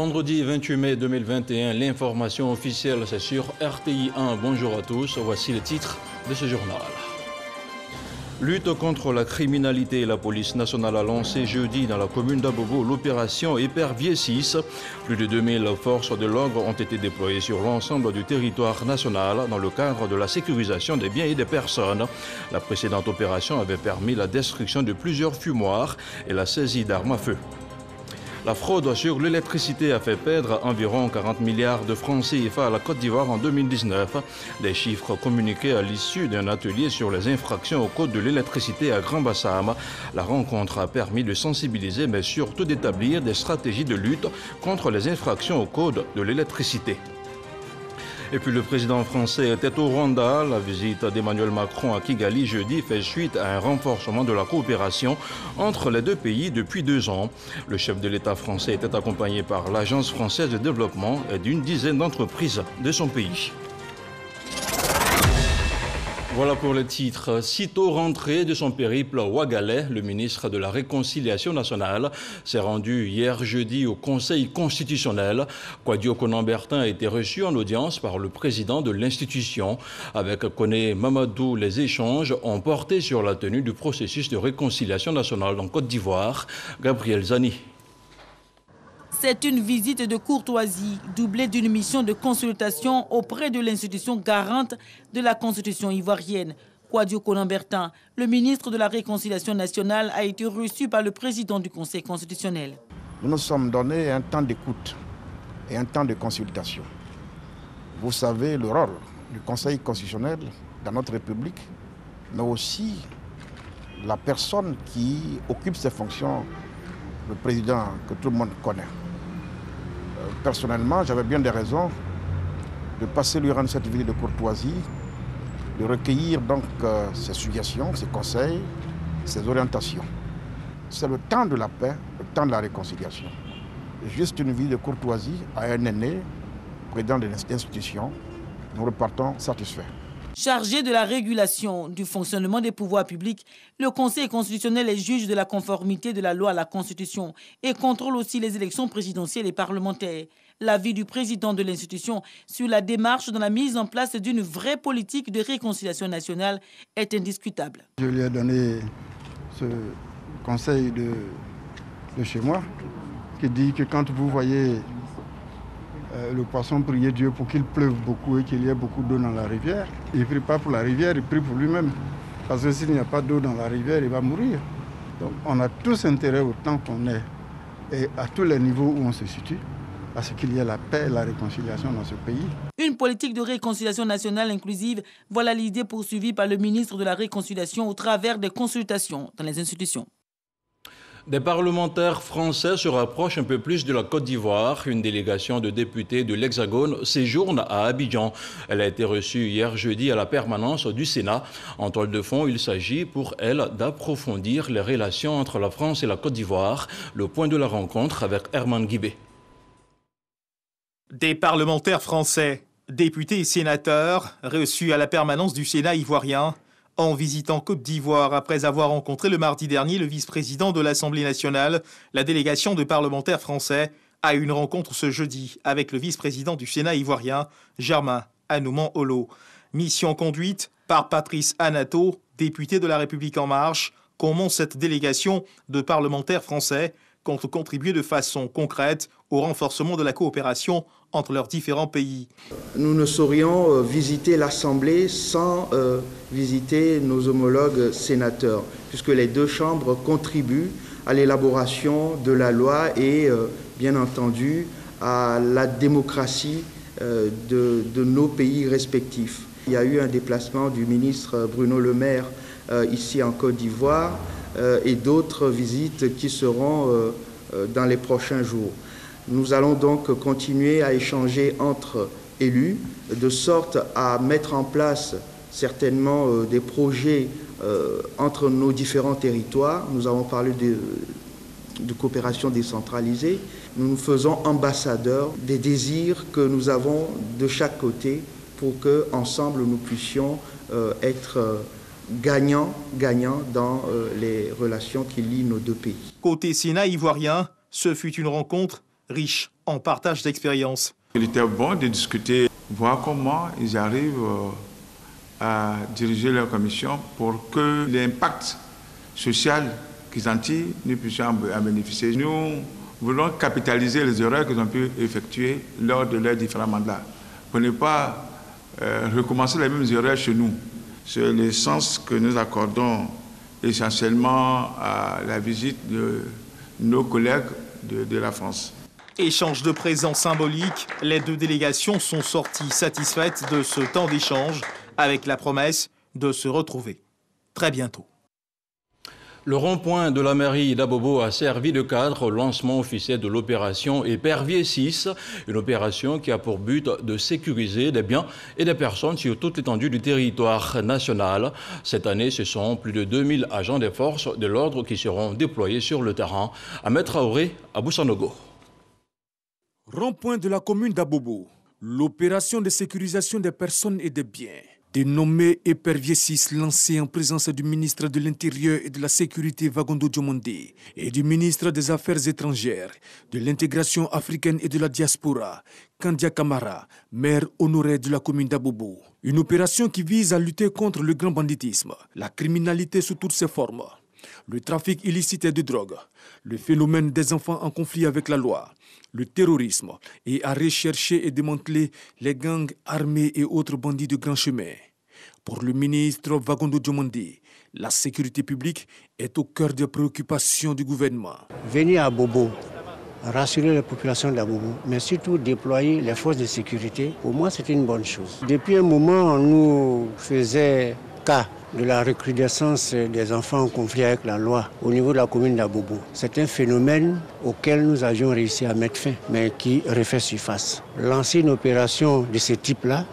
Vendredi 28 mai 2021, l'information officielle c'est sur RTI 1. Bonjour à tous, voici les titres de ce journal. Lutte contre la criminalité, la police nationale a lancé jeudi dans la commune d'Abobo l'opération Épervier 6. Plus de 2000 forces de l'ordre ont été déployées sur l'ensemble du territoire national dans le cadre de la sécurisation des biens et des personnes. La précédente opération avait permis la destruction de plusieurs fumoirs et la saisie d'armes à feu. La fraude sur l'électricité a fait perdre environ 40 milliards de francs CFA à la Côte d'Ivoire en 2019. Des chiffres communiqués à l'issue d'un atelier sur les infractions au code de l'électricité à Grand Bassam. La rencontre a permis de sensibiliser mais surtout d'établir des stratégies de lutte contre les infractions au code de l'électricité. Et puis le président français était au Rwanda. La visite d'Emmanuel Macron à Kigali jeudi fait suite à un renforcement de la coopération entre les deux pays depuis 2 ans. Le chef de l'État français était accompagné par l'Agence française de développement et d'une dizaine d'entreprises de son pays. Voilà pour les titres. Sitôt rentré de son périple ouagalais, le ministre de la Réconciliation nationale s'est rendu hier jeudi au Conseil constitutionnel. Kwadio Konan-Bertin a été reçu en audience par le président de l'institution. Avec Koné Mamadou, les échanges ont porté sur la tenue du processus de réconciliation nationale en Côte d'Ivoire. Gabriel Zani. C'est une visite de courtoisie, doublée d'une mission de consultation auprès de l'institution garante de la Constitution ivoirienne. Kwadio Konan-Bertin, le ministre de la Réconciliation nationale, a été reçu par le président du Conseil constitutionnel. Nous nous sommes donné un temps d'écoute et un temps de consultation. Vous savez le rôle du Conseil constitutionnel dans notre République, mais aussi la personne qui occupe ces fonctions, le président que tout le monde connaît. Personnellement, j'avais bien des raisons de passer lui rendre cette visite de courtoisie, de recueillir donc ses suggestions, ses conseils, ses orientations. C'est le temps de la paix, le temps de la réconciliation. Juste une visite de courtoisie à un aîné, président de l'institution, nous repartons satisfaits. Chargé de la régulation du fonctionnement des pouvoirs publics, le Conseil constitutionnel est juge de la conformité de la loi à la Constitution et contrôle aussi les élections présidentielles et parlementaires. L'avis du président de l'institution sur la démarche dans la mise en place d'une vraie politique de réconciliation nationale est indiscutable. Je lui ai donné ce conseil de chez moi qui dit que quand vous voyez le poisson prier Dieu pour qu'il pleuve beaucoup et qu'il y ait beaucoup d'eau dans la rivière, il ne prie pas pour la rivière, il prie pour lui-même. Parce que s'il n'y a pas d'eau dans la rivière, il va mourir. Donc on a tous intérêt au temps qu'on est et à tous les niveaux où on se situe, à ce qu'il y ait la paix et la réconciliation dans ce pays. Une politique de réconciliation nationale inclusive, voilà l'idée poursuivie par le ministre de la Réconciliation au travers des consultations dans les institutions. Des parlementaires français se rapprochent un peu plus de la Côte d'Ivoire. Une délégation de députés de l'Hexagone séjourne à Abidjan. Elle a été reçue hier jeudi à la permanence du Sénat. En toile de fond, il s'agit pour elle d'approfondir les relations entre la France et la Côte d'Ivoire. Le point de la rencontre avec Herman Guibé. Des parlementaires français, députés et sénateurs, reçus à la permanence du Sénat ivoirien, en visitant Côte d'Ivoire après avoir rencontré le mardi dernier le vice-président de l'Assemblée nationale, la délégation de parlementaires français a eu une rencontre ce jeudi avec le vice-président du Sénat ivoirien, Germain Anouman-Olo. Mission conduite par Patrice Anato, député de La République En Marche. Comment cette délégation de parlementaires français compte contribuer de façon concrète au renforcement de la coopération entre leurs différents pays. Nous ne saurions visiter l'Assemblée sans visiter nos homologues sénateurs, puisque les deux chambres contribuent à l'élaboration de la loi et, bien entendu, à la démocratie de nos pays respectifs. Il y a eu un déplacement du ministre Bruno Le Maire ici en Côte d'Ivoire et d'autres visites qui seront dans les prochains jours. Nous allons donc continuer à échanger entre élus, de sorte à mettre en place certainement des projets entre nos différents territoires. Nous avons parlé de coopération décentralisée. Nous nous faisons ambassadeurs des désirs que nous avons de chaque côté pour qu'ensemble nous puissions être gagnants dans les relations qui lient nos deux pays. Côté Sénat ivoirien, ce fut une rencontre riche en partage d'expériences. Il était bon de discuter, voir comment ils arrivent à diriger leur commission pour que l'impact social qu'ils en tirent, nous puissions en bénéficier. Nous voulons capitaliser les erreurs qu'ils ont pu effectuer lors de leurs différents mandats, pour ne pas recommencer les mêmes erreurs chez nous. C'est le sens que nous accordons essentiellement à la visite de nos collègues de la France. Échange de présents symboliques, les deux délégations sont sorties satisfaites de ce temps d'échange, avec la promesse de se retrouver très bientôt. Le rond-point de la mairie d'Abobo a servi de cadre au lancement officiel de l'opération Épervier 6, une opération qui a pour but de sécuriser des biens et des personnes sur toute l'étendue du territoire national. Cette année, ce sont plus de 2000 agents des forces de l'ordre qui seront déployés sur le terrain. Ahmed Traoré à Boussanogo. Rond-point de la commune d'Abobo, l'opération de sécurisation des personnes et des biens, dénommée Épervier 6, lancée en présence du ministre de l'Intérieur et de la Sécurité Vagondo Diomandé et du ministre des Affaires étrangères, de l'intégration africaine et de la diaspora, Kandia Kamara, maire honoré de la commune d'Abobo. Une opération qui vise à lutter contre le grand banditisme, la criminalité sous toutes ses formes, le trafic illicite de drogue, le phénomène des enfants en conflit avec la loi, le terrorisme et à rechercher et démanteler les gangs armés et autres bandits de grand chemin. Pour le ministre Vagondo Diomandé, la sécurité publique est au cœur des préoccupations du gouvernement. Venir à Bobo, rassurer la population d'Abobo, mais surtout déployer les forces de sécurité, pour moi c'est une bonne chose. Depuis un moment, on nous faisait cas de la recrudescence des enfants en conflit avec la loi au niveau de la commune d'Abobo. C'est un phénomène auquel nous avions réussi à mettre fin, mais qui refait surface. Lancer une opération de ce type-là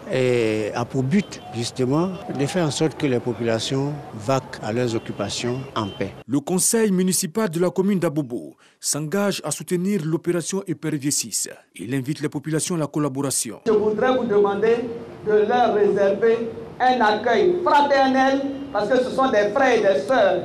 a pour but justement de faire en sorte que les populations vaquent à leurs occupations en paix. Le conseil municipal de la commune d'Abobo s'engage à soutenir l'opération Épervier 6. Il invite les populations à la collaboration. Je voudrais vous demander de leur réserver un accueil fraternel parce que ce sont des frères et des sœurs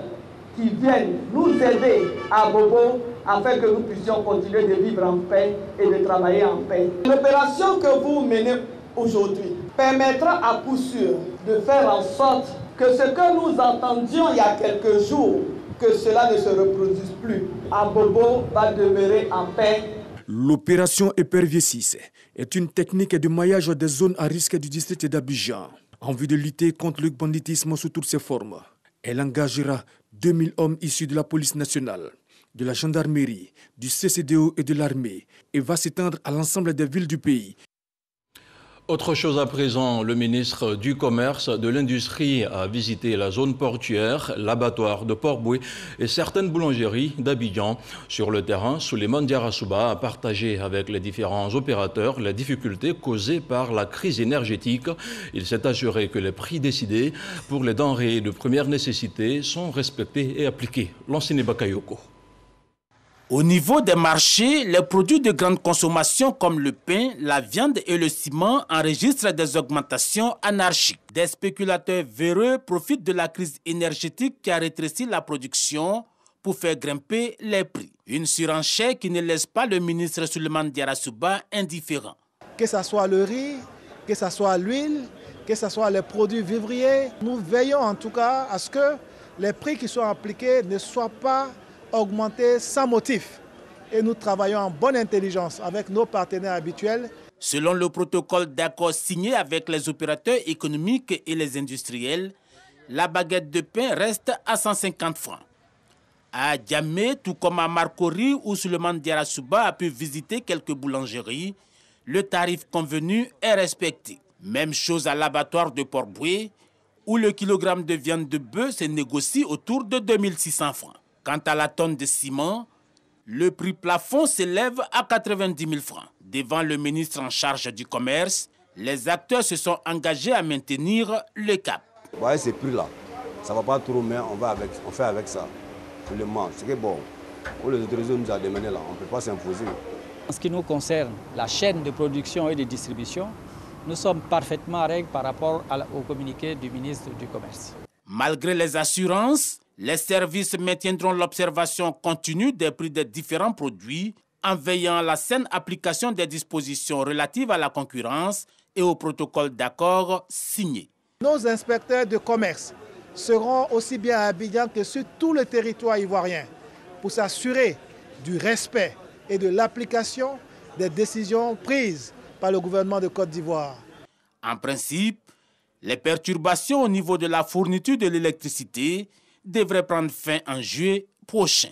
qui viennent nous aider à Bobo afin que nous puissions continuer de vivre en paix et de travailler en paix. L'opération que vous menez aujourd'hui permettra à coup sûr de faire en sorte que ce que nous entendions il y a quelques jours, que cela ne se reproduise plus. À Bobo va demeurer en paix. L'opération Épervier 6 est une technique de maillage des zones à risque du district d'Abidjan en vue de lutter contre le banditisme sous toutes ses formes. Elle engagera 2000 hommes issus de la police nationale, de la gendarmerie, du CCDO et de l'armée et va s'étendre à l'ensemble des villes du pays. Autre chose à présent, le ministre du Commerce, de l'Industrie a visité la zone portuaire, l'abattoir de Port-Boué et certaines boulangeries d'Abidjan. Sur le terrain, Souleymane Diarra-Souba a partagé avec les différents opérateurs les difficultés causées par la crise énergétique. Il s'est assuré que les prix décidés pour les denrées de première nécessité sont respectés et appliqués. Lansine Bakayoko. Au niveau des marchés, les produits de grande consommation comme le pain, la viande et le ciment enregistrent des augmentations anarchiques. Des spéculateurs véreux profitent de la crise énergétique qui a rétréci la production pour faire grimper les prix. Une surenchère qui ne laisse pas le ministre Souleymane Diarra-Souba indifférent. Que ce soit le riz, que ce soit l'huile, que ce soit les produits vivriers, nous veillons en tout cas à ce que les prix qui sont appliqués ne soient pas augmenter sans motif. Et nous travaillons en bonne intelligence avec nos partenaires habituels. Selon le protocole d'accord signé avec les opérateurs économiques et les industriels, la baguette de pain reste à 150 francs. À Djamé, tout comme à Marcory, où Souleymane Diarra-Souba a pu visiter quelques boulangeries, le tarif convenu est respecté. Même chose à l'abattoir de Port-Boué, où le kilogramme de viande de bœuf se négocie autour de 2600 francs. Quant à la tonne de ciment, le prix plafond s'élève à 90 000 francs. Devant le ministre en charge du commerce, les acteurs se sont engagés à maintenir le cap. Vous voyez ces prix-là, ça ne va pas trop, mais on fait avec ça. Tout le monde. C'est que bon, pour les autorités nous a demandé là, on ne peut pas s'imposer. En ce qui nous concerne, la chaîne de production et de distribution, nous sommes parfaitement en règle par rapport au communiqué du ministre du Commerce. Malgré les assurances, les services maintiendront l'observation continue des prix des différents produits en veillant à la saine application des dispositions relatives à la concurrence et au protocole d'accord signé. Nos inspecteurs de commerce seront aussi bien à Abidjan que sur tout le territoire ivoirien pour s'assurer du respect et de l'application des décisions prises par le gouvernement de Côte d'Ivoire. En principe, les perturbations au niveau de la fourniture de l'électricité devraient prendre fin en juillet prochain.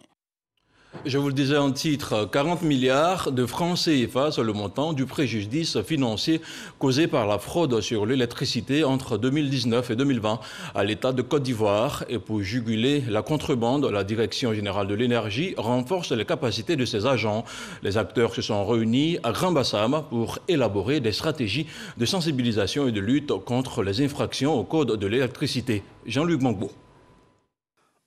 Je vous le disais en titre, 40 milliards de francs CFA, c'est le montant du préjudice financier causé par la fraude sur l'électricité entre 2019 et 2020 à l'État de Côte d'Ivoire. Et pour juguler la contrebande, la Direction générale de l'énergie renforce les capacités de ses agents. Les acteurs se sont réunis à Grand Bassam pour élaborer des stratégies de sensibilisation et de lutte contre les infractions au code de l'électricité. Jean-Luc Mangbo.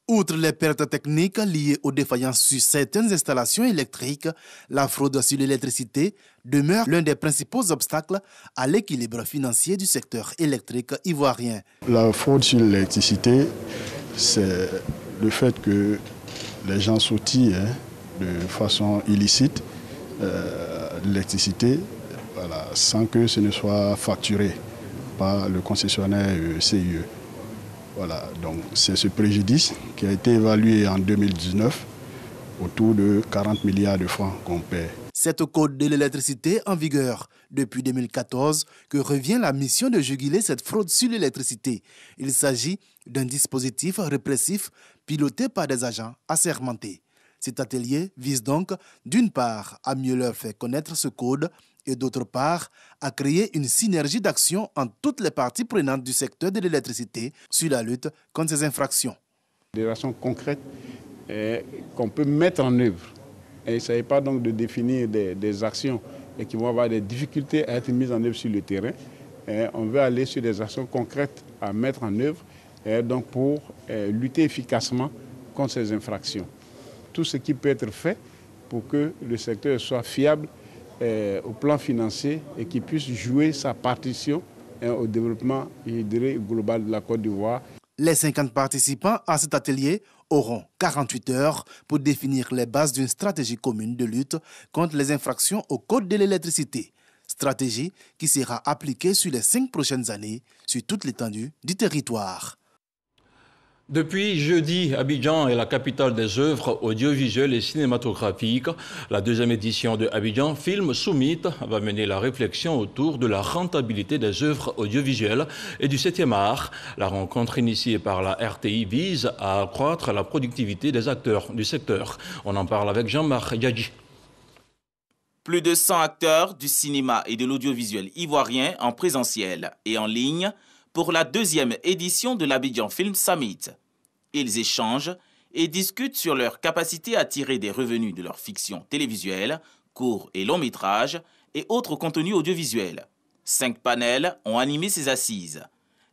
Outre les pertes techniques liées aux défaillances sur certaines installations électriques, la fraude sur l'électricité demeure l'un des principaux obstacles à l'équilibre financier du secteur électrique ivoirien. La fraude sur l'électricité, c'est le fait que les gens sautillent de façon illicite l'électricité sans que ce ne soit facturé par le concessionnaire CIE. Voilà, donc c'est ce préjudice qui a été évalué en 2019 autour de 40 milliards de francs qu'on paie. C'est au code de l'électricité en vigueur depuis 2014 que revient la mission de juguler cette fraude sur l'électricité. Il s'agit d'un dispositif répressif piloté par des agents assermentés. Cet atelier vise donc d'une part à mieux leur faire connaître ce code et d'autre part à créer une synergie d'action entre toutes les parties prenantes du secteur de l'électricité sur la lutte contre ces infractions. Des actions concrètes qu'on peut mettre en œuvre. Et il ne s'agit pas donc de définir des actions qui vont avoir des difficultés à être mises en œuvre sur le terrain. On veut aller sur des actions concrètes à mettre en œuvre donc pour lutter efficacement contre ces infractions. Tout ce qui peut être fait pour que le secteur soit fiable au plan financier et qui puisse jouer sa partition au développement global de la Côte d'Ivoire. Les 50 participants à cet atelier auront 48 heures pour définir les bases d'une stratégie commune de lutte contre les infractions au code de l'électricité. Stratégie qui sera appliquée sur les 5 prochaines années sur toute l'étendue du territoire. Depuis jeudi, Abidjan est la capitale des œuvres audiovisuelles et cinématographiques. La deuxième édition de Abidjan Film Summit va mener la réflexion autour de la rentabilité des œuvres audiovisuelles et du 7e art. La rencontre initiée par la RTI vise à accroître la productivité des acteurs du secteur. On en parle avec Jean-Marc Yadji. Plus de 100 acteurs du cinéma et de l'audiovisuel ivoirien en présentiel et en ligne pour la deuxième édition de l'Abidjan Film Summit. Ils échangent et discutent sur leur capacité à tirer des revenus de leur fiction télévisuelle, courts et longs métrages et autres contenus audiovisuels. 5 panels ont animé ces assises.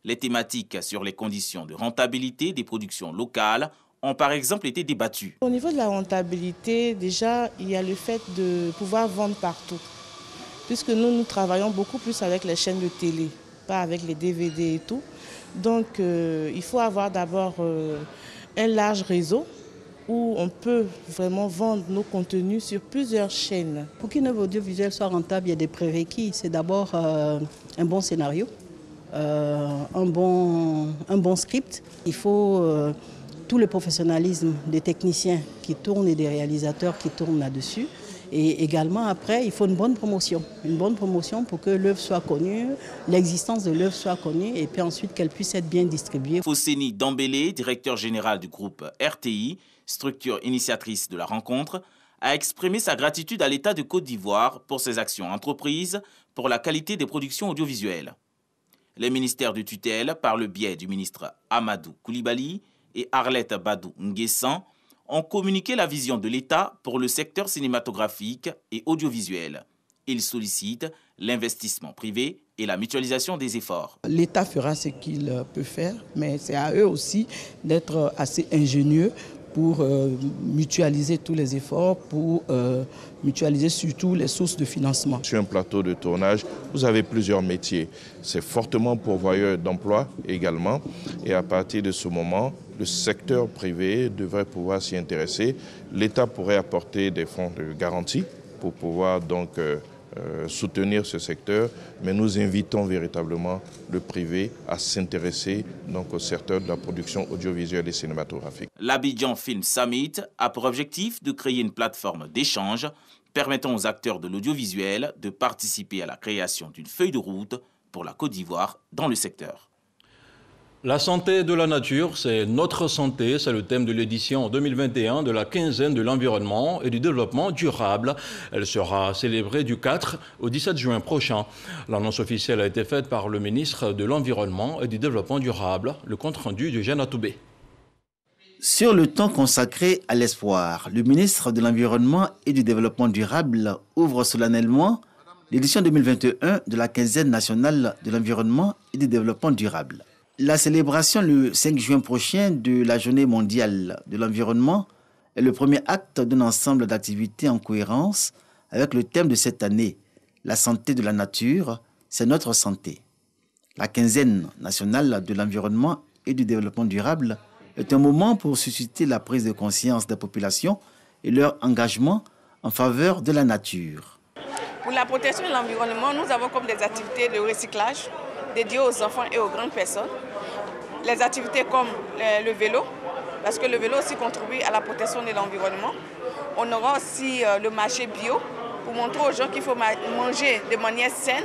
Les thématiques sur les conditions de rentabilité des productions locales ont par exemple été débattues. Au niveau de la rentabilité, déjà, il y a le fait de pouvoir vendre partout. Puisque nous travaillons beaucoup plus avec les chaînes de télé, pas avec les DVD et tout. Donc, il faut avoir d'abord un large réseau où on peut vraiment vendre nos contenus sur plusieurs chaînes. Pour qu'une œuvre audiovisuelle soit rentable, il y a des prérequis. C'est d'abord un bon scénario, un bon script. Il faut tout le professionnalisme des techniciens qui tournent et des réalisateurs qui tournent là-dessus. Et également, après, il faut une bonne promotion. Une bonne promotion pour que l'œuvre soit connue, l'existence de l'œuvre soit connue et puis ensuite qu'elle puisse être bien distribuée. Fosséni Dambélé, directeur général du groupe RTI, structure initiatrice de la rencontre, a exprimé sa gratitude à l'État de Côte d'Ivoire pour ses actions entreprises pour la qualité des productions audiovisuelles. Les ministères de tutelle, par le biais du ministre Amadou Koulibaly et Arlette Badou Nguessan, ont communiqué la vision de l'État pour le secteur cinématographique et audiovisuel. Ils sollicitent l'investissement privé et la mutualisation des efforts. L'État fera ce qu'il peut faire, mais c'est à eux aussi d'être assez ingénieux pour mutualiser tous les efforts, pour mutualiser surtout les sources de financement. Sur un plateau de tournage, vous avez plusieurs métiers. C'est fortement pourvoyeur d'emplois également. Et à partir de ce moment, le secteur privé devrait pouvoir s'y intéresser. L'État pourrait apporter des fonds de garantie pour pouvoir donc soutenir ce secteur, mais nous invitons véritablement le privé à s'intéresser donc au secteur de la production audiovisuelle et cinématographique. L'Abidjan Film Summit a pour objectif de créer une plateforme d'échange permettant aux acteurs de l'audiovisuel de participer à la création d'une feuille de route pour la Côte d'Ivoire dans le secteur. La santé de la nature, c'est notre santé, c'est le thème de l'édition 2021 de la quinzaine de l'environnement et du développement durable. Elle sera célébrée du 4 au 17 juin prochain. L'annonce officielle a été faite par le ministre de l'Environnement et du Développement durable, le compte-rendu de Jeanne Atoubé. Sur le temps consacré à l'espoir, le ministre de l'Environnement et du Développement durable ouvre solennellement l'édition 2021 de la quinzaine nationale de l'environnement et du développement durable. La célébration le 5 juin prochain de la Journée mondiale de l'environnement est le premier acte d'un ensemble d'activités en cohérence avec le thème de cette année, la santé de la nature, c'est notre santé. La quinzaine nationale de l'environnement et du développement durable est un moment pour susciter la prise de conscience des populations et leur engagement en faveur de la nature. Pour la protection de l'environnement, nous avons comme des activités de recyclage dédiées aux enfants et aux grandes personnes. Les activités comme le vélo, parce que le vélo aussi contribue à la protection de l'environnement. On aura aussi le marché bio pour montrer aux gens qu'il faut manger de manière saine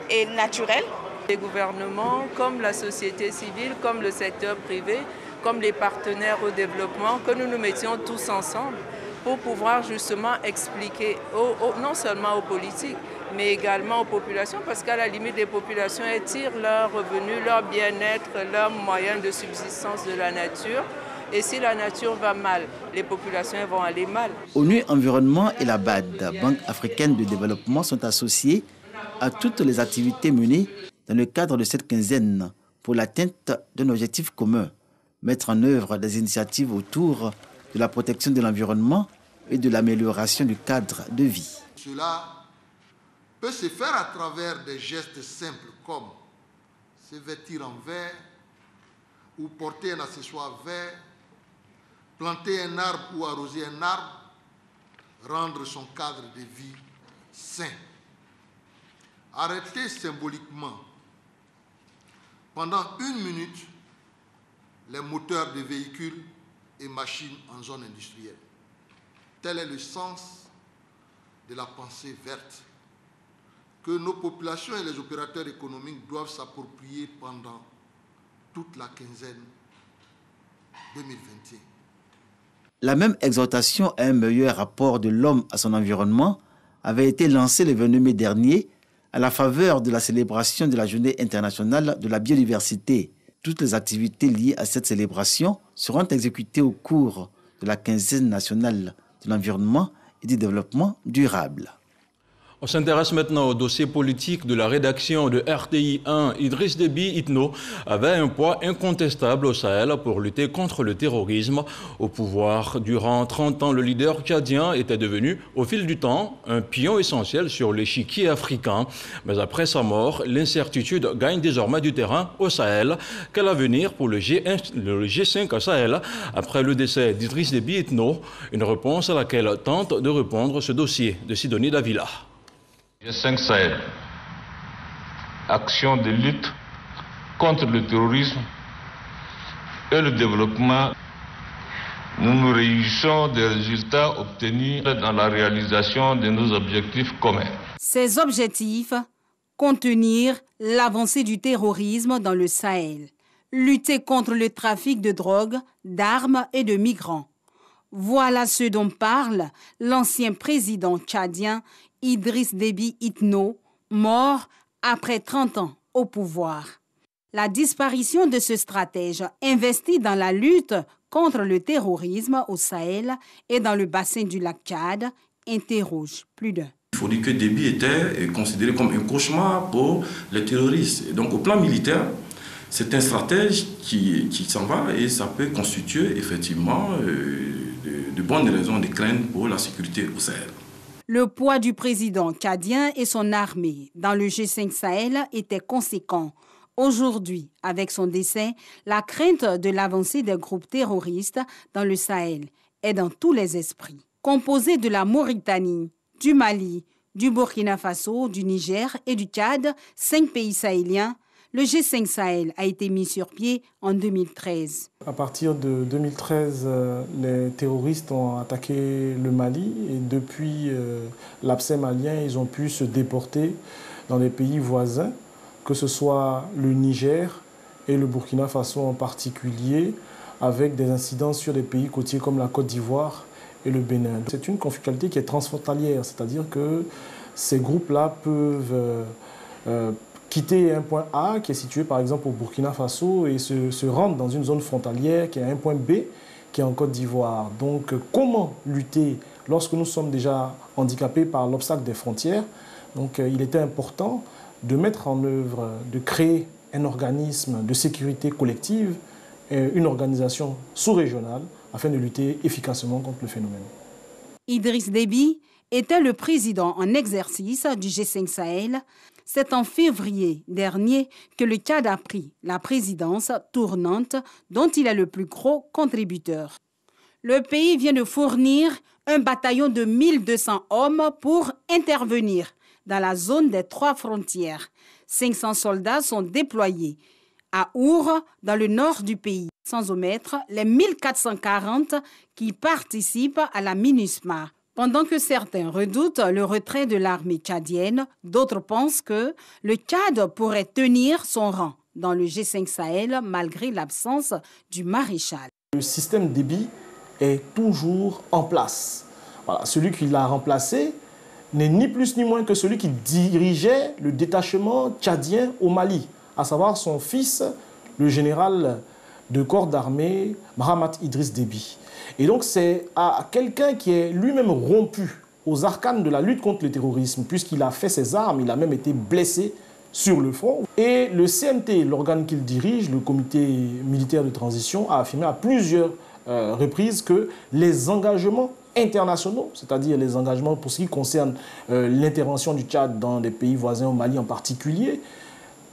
et naturelle. Les gouvernements, comme la société civile, comme le secteur privé, comme les partenaires au développement, que nous nous mettions tous ensemble pour pouvoir justement expliquer non seulement aux politiques, mais également aux populations, parce qu'à la limite, les populations tirent leurs revenus, leur bien-être, leurs moyens de subsistance de la nature. Et si la nature va mal, les populations vont aller mal. ONU Environnement et la BAD, Banque africaine de développement, sont associés à toutes les activités menées dans le cadre de cette quinzaine pour l'atteinte d'un objectif commun, mettre en œuvre des initiatives autour de la protection de l'environnement et de l'amélioration du cadre de vie. Cela peut se faire à travers des gestes simples comme se vêtir en vert ou porter un accessoire vert, planter un arbre ou arroser un arbre, rendre son cadre de vie sain. Arrêter symboliquement pendant 1 minute les moteurs de véhicules et machines en zone industrielle. Tel est le sens de la pensée verte que nos populations et les opérateurs économiques doivent s'approprier pendant toute la quinzaine 2021. La même exhortation à un meilleur rapport de l'homme à son environnement avait été lancée le 22 mai dernier à la faveur de la célébration de la Journée internationale de la biodiversité. Toutes les activités liées à cette célébration seront exécutées au cours de la quinzaine nationale de l'environnement et du développement durable. On s'intéresse maintenant au dossier politique de la rédaction de RTI 1. Idriss Déby Itno avait un poids incontestable au Sahel pour lutter contre le terrorisme. Au pouvoir, durant 30 ans, le leader tchadien était devenu, au fil du temps, un pion essentiel sur l'échiquier africain. Mais après sa mort, l'incertitude gagne désormais du terrain au Sahel. Quel avenir pour le G5 Sahel après le décès d'Idriss Déby Itno? Une réponse à laquelle tente de répondre ce dossier de Sidonie Davila. G5 Sahel, action de lutte contre le terrorisme et le développement. Nous nous réjouissons des résultats obtenus dans la réalisation de nos objectifs communs. Ces objectifs, contenir l'avancée du terrorisme dans le Sahel, lutter contre le trafic de drogue, d'armes et de migrants. Voilà ce dont parle l'ancien président tchadien Idriss Déby Itno, mort après 30 ans au pouvoir. La disparition de ce stratège investi dans la lutte contre le terrorisme au Sahel et dans le bassin du lac Tchad interroge plus d'un. Il faut dire que Déby était considéré comme un cauchemar pour les terroristes. Et donc au plan militaire, c'est un stratège qui s'en va et ça peut constituer effectivement de bonnes raisons de crainte pour la sécurité au Sahel. Le poids du président tchadien et son armée dans le G5 Sahel était conséquent. Aujourd'hui, avec son décès, la crainte de l'avancée des groupes terroristes dans le Sahel est dans tous les esprits. Composé de la Mauritanie, du Mali, du Burkina Faso, du Niger et du Tchad, 5 pays sahéliens, le G5 Sahel a été mis sur pied en 2013. À partir de 2013, les terroristes ont attaqué le Mali et depuis l'abcès malien, ils ont pu se déporter dans les pays voisins, que ce soit le Niger et le Burkina Faso en particulier, avec des incidences sur des pays côtiers comme la Côte d'Ivoire et le Bénin. C'est une conflictualité qui est transfrontalière, c'est-à-dire que ces groupes-là peuvent quitter un point A qui est situé par exemple au Burkina Faso et se rendre dans une zone frontalière qui est un point B qui est en Côte d'Ivoire. Donc comment lutter lorsque nous sommes déjà handicapés par l'obstacle des frontières? Donc il était important de mettre en œuvre, de créer un organisme de sécurité collective, une organisation sous-régionale afin de lutter efficacement contre le phénomène. Idriss Déby était le président en exercice du G5 Sahel. C'est en février dernier que le Tchad a pris la présidence tournante dont il est le plus gros contributeur. Le pays vient de fournir un bataillon de 1200 hommes pour intervenir dans la zone des 3 frontières. 500 soldats sont déployés à Our, dans le nord du pays, sans omettre les 1440 qui participent à la MINUSMA. Pendant que certains redoutent le retrait de l'armée tchadienne, d'autres pensent que le Tchad pourrait tenir son rang dans le G5 Sahel malgré l'absence du maréchal. Le système Déby est toujours en place. Voilà, celui qui l'a remplacé n'est ni plus ni moins que celui qui dirigeait le détachement tchadien au Mali, à savoir son fils, le général de corps d'armée, Mahamat Idriss Déby. Et donc c'est à quelqu'un qui est lui-même rompu aux arcanes de la lutte contre le terrorisme, puisqu'il a fait ses armes, il a même été blessé sur le front. Et le CMT, l'organe qu'il dirige, le comité militaire de transition, a affirmé à plusieurs reprises que les engagements internationaux, c'est-à-dire les engagements pour ce qui concerne l'intervention du Tchad dans les pays voisins, au Mali en particulier,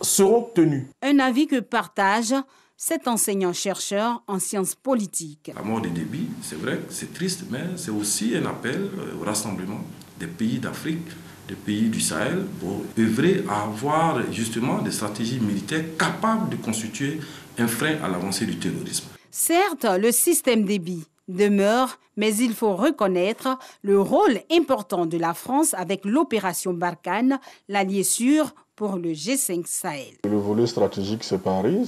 seront tenus. Un avis que partage cet enseignant-chercheur en sciences politiques. La mort de Déby, c'est vrai que c'est triste, mais c'est aussi un appel au rassemblement des pays d'Afrique, des pays du Sahel, pour œuvrer à avoir justement des stratégies militaires capables de constituer un frein à l'avancée du terrorisme. Certes, le système Déby demeure, mais il faut reconnaître le rôle important de la France avec l'opération Barkhane, l'allié sûr pour le G5 Sahel. Le volet stratégique, c'est Paris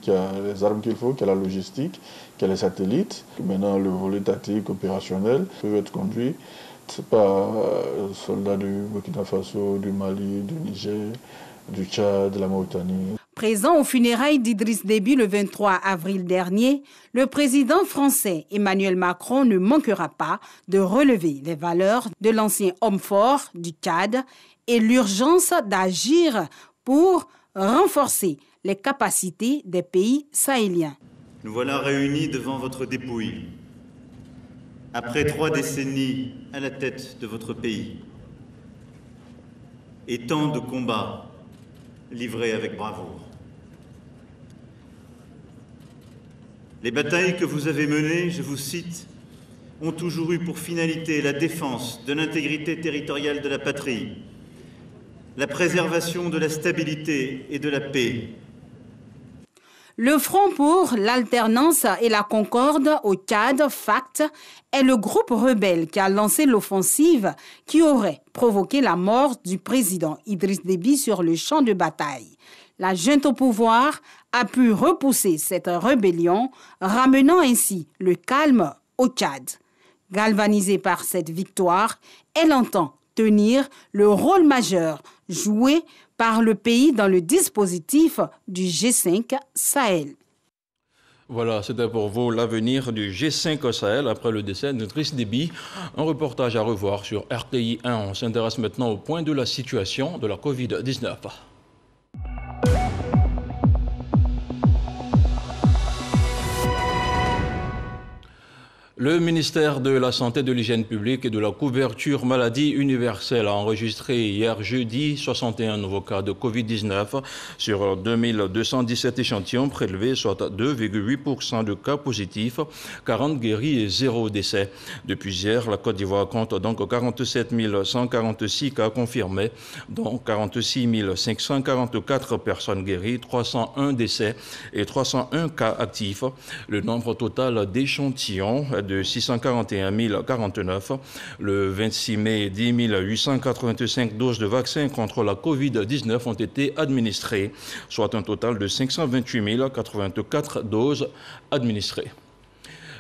qui a les armes qu'il faut, qui a la logistique, qui a les satellites. Maintenant, le volet tactique, opérationnel, peut être conduit par soldats du Burkina Faso, du Mali, du Niger, du Tchad, de la Mauritanie. Présent aux funérailles d'Idriss Déby le 23 avril dernier, le président français Emmanuel Macron ne manquera pas de relever les valeurs de l'ancien homme fort du Tchad et l'urgence d'agir pour renforcer les capacités des pays sahéliens. Nous voilà réunis devant votre dépouille, après 3 décennies à la tête de votre pays, et tant de combats livrés avec bravoure. Les batailles que vous avez menées, je vous cite, ont toujours eu pour finalité la défense de l'intégrité territoriale de la patrie, la préservation de la stabilité et de la paix. Le Front pour l'alternance et la concorde au Tchad, FACT, est le groupe rebelle qui a lancé l'offensive qui aurait provoqué la mort du président Idriss Déby sur le champ de bataille. La junte au pouvoir a pu repousser cette rébellion, ramenant ainsi le calme au Tchad. Galvanisée par cette victoire, elle entend tenir le rôle majeur joué par le pays dans le dispositif du G5 Sahel. Voilà, c'était pour vous l'avenir du G5 Sahel après le décès d'Idriss Déby. Un reportage à revoir sur RTI 1. On s'intéresse maintenant au point de la situation de la Covid-19. Le ministère de la Santé, de l'Hygiène publique et de la couverture maladie universelle a enregistré hier jeudi 61 nouveaux cas de Covid-19 sur 2217 échantillons prélevés, soit 2,8% de cas positifs, 40 guéris et 0 décès. Depuis hier, la Côte d'Ivoire compte donc 47 146 cas confirmés, dont 46 544 personnes guéries, 301 décès et 301 cas actifs. Le nombre total d'échantillons de 641 049. Le 26 mai, 10 885 doses de vaccins contre la Covid-19 ont été administrées, soit un total de 528 084 doses administrées.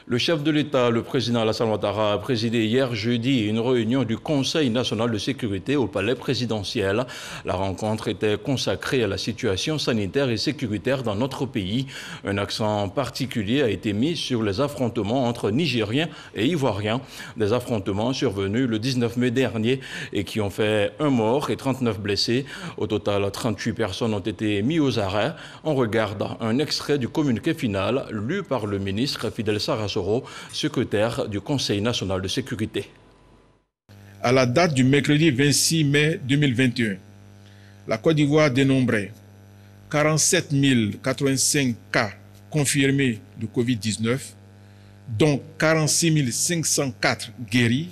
Le chef de l'État, le président Alassane Ouattara, a présidé hier jeudi une réunion du Conseil national de sécurité au palais présidentiel. La rencontre était consacrée à la situation sanitaire et sécuritaire dans notre pays. Un accent particulier a été mis sur les affrontements entre Nigériens et Ivoiriens. Des affrontements survenus le 19 mai dernier et qui ont fait 1 mort et 39 blessés. Au total, 38 personnes ont été mises aux arrêts. On regarde un extrait du communiqué final lu par le ministre Fidel Sarasoro, secrétaire du Conseil national de sécurité. À la date du mercredi 26 mai 2021, la Côte d'Ivoire dénombrait 47 085 cas confirmés de Covid-19, dont 46 504 guéris,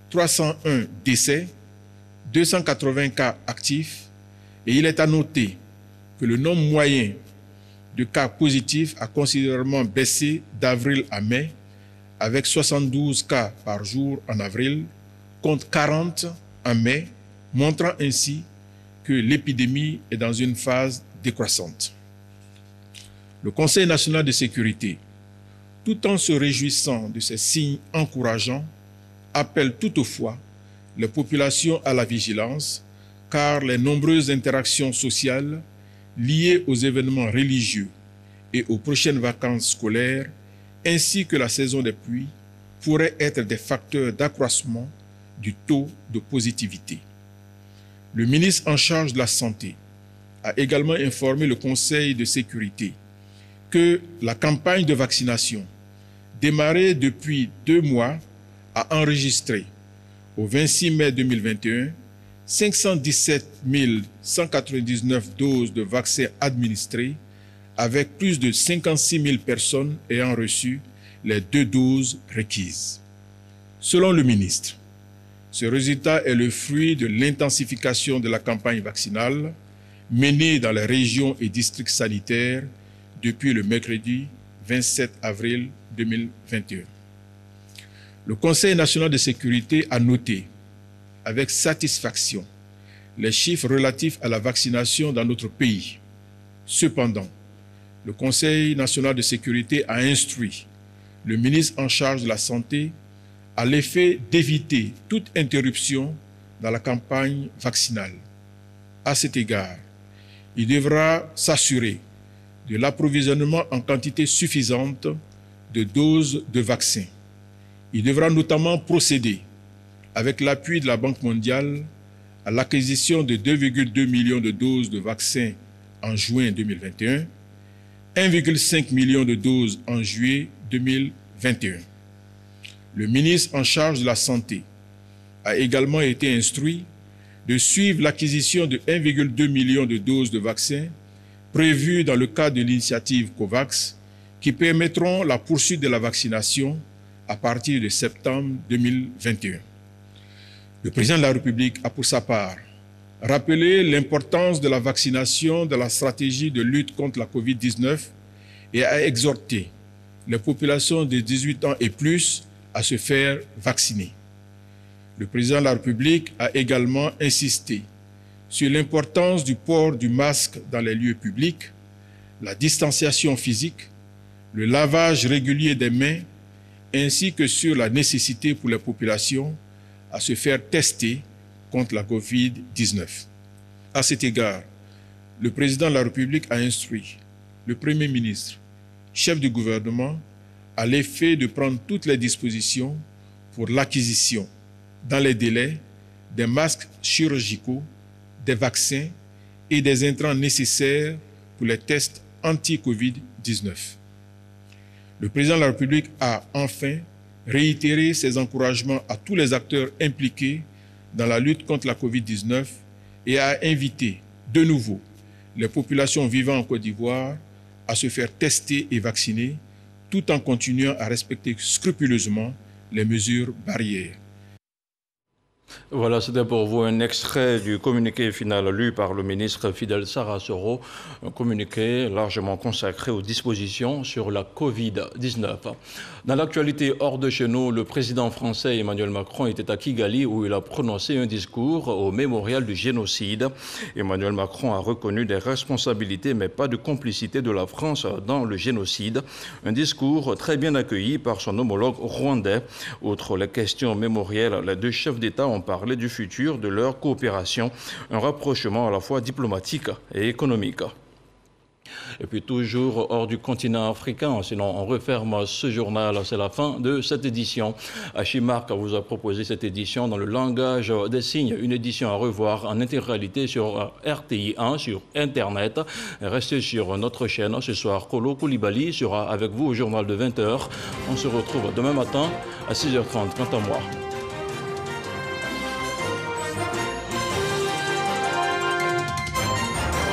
301 décès, 280 cas actifs, et il est à noter que le nombre moyen de cas positifs a considérablement baissé d'avril à mai, avec 72 cas par jour en avril, contre 40 en mai, montrant ainsi que l'épidémie est dans une phase décroissante. Le Conseil national de sécurité, tout en se réjouissant de ces signes encourageants, appelle toutefois les populations à la vigilance, car les nombreuses interactions sociales liées aux événements religieux et aux prochaines vacances scolaires, ainsi que la saison des pluies, pourraient être des facteurs d'accroissement du taux de positivité. Le ministre en charge de la Santé a également informé le Conseil de sécurité que la campagne de vaccination, démarrée depuis 2 mois, a enregistré au 26 mai 2021 517 199 doses de vaccins administrées, avec plus de 56 000 personnes ayant reçu les 2 doses requises. Selon le ministre, ce résultat est le fruit de l'intensification de la campagne vaccinale menée dans les régions et districts sanitaires depuis le mercredi 27 avril 2021. Le Conseil national de sécurité a noté avec satisfaction les chiffres relatifs à la vaccination dans notre pays. Cependant, le Conseil national de sécurité a instruit le ministre en charge de la Santé à l'effet d'éviter toute interruption dans la campagne vaccinale. À cet égard, il devra s'assurer de l'approvisionnement en quantité suffisante de doses de vaccins. Il devra notamment procéder, avec l'appui de la Banque mondiale, à l'acquisition de 2,2 millions de doses de vaccins en juin 2021, 1,5 million de doses en juillet 2021. Le ministre en charge de la Santé a également été instruit de suivre l'acquisition de 1,2 million de doses de vaccins prévues dans le cadre de l'initiative COVAX qui permettront la poursuite de la vaccination à partir de septembre 2021. Le président de la République a pour sa part rappelé l'importance de la vaccination dans la stratégie de lutte contre la COVID-19 et a exhorté les populations de 18 ans et plus à se faire vacciner. Le président de la République a également insisté sur l'importance du port du masque dans les lieux publics, la distanciation physique, le lavage régulier des mains, ainsi que sur la nécessité pour les populations à se faire tester contre la COVID-19. À cet égard, le président de la République a instruit le Premier ministre, chef du gouvernement, à l'effet de prendre toutes les dispositions pour l'acquisition, dans les délais, des masques chirurgicaux, des vaccins et des intrants nécessaires pour les tests anti-COVID-19. Le président de la République a enfin réitéré ses encouragements à tous les acteurs impliqués dans la lutte contre la Covid-19 et a invité de nouveau les populations vivant en Côte d'Ivoire à se faire tester et vacciner tout en continuant à respecter scrupuleusement les mesures barrières. Voilà, c'était pour vous un extrait du communiqué final lu par le ministre Fidel Sarasoro, un communiqué largement consacré aux dispositions sur la Covid-19. Dans l'actualité hors de chez nous, le président français Emmanuel Macron était à Kigali où il a prononcé un discours au mémorial du génocide. Emmanuel Macron a reconnu des responsabilités mais pas de complicité de la France dans le génocide. Un discours très bien accueilli par son homologue rwandais. Outre les questions mémorielles, les deux chefs d'État ont parlé du futur de leur coopération, un rapprochement à la fois diplomatique et économique. Et puis toujours hors du continent africain, sinon on referme ce journal, c'est la fin de cette édition. Achimark vous a proposé cette édition dans le langage des signes, une édition à revoir en intégralité sur RTI 1, sur Internet. Restez sur notre chaîne, ce soir Kolo Koulibaly sera avec vous au journal de 20h. On se retrouve demain matin à 6h30, quant à moi.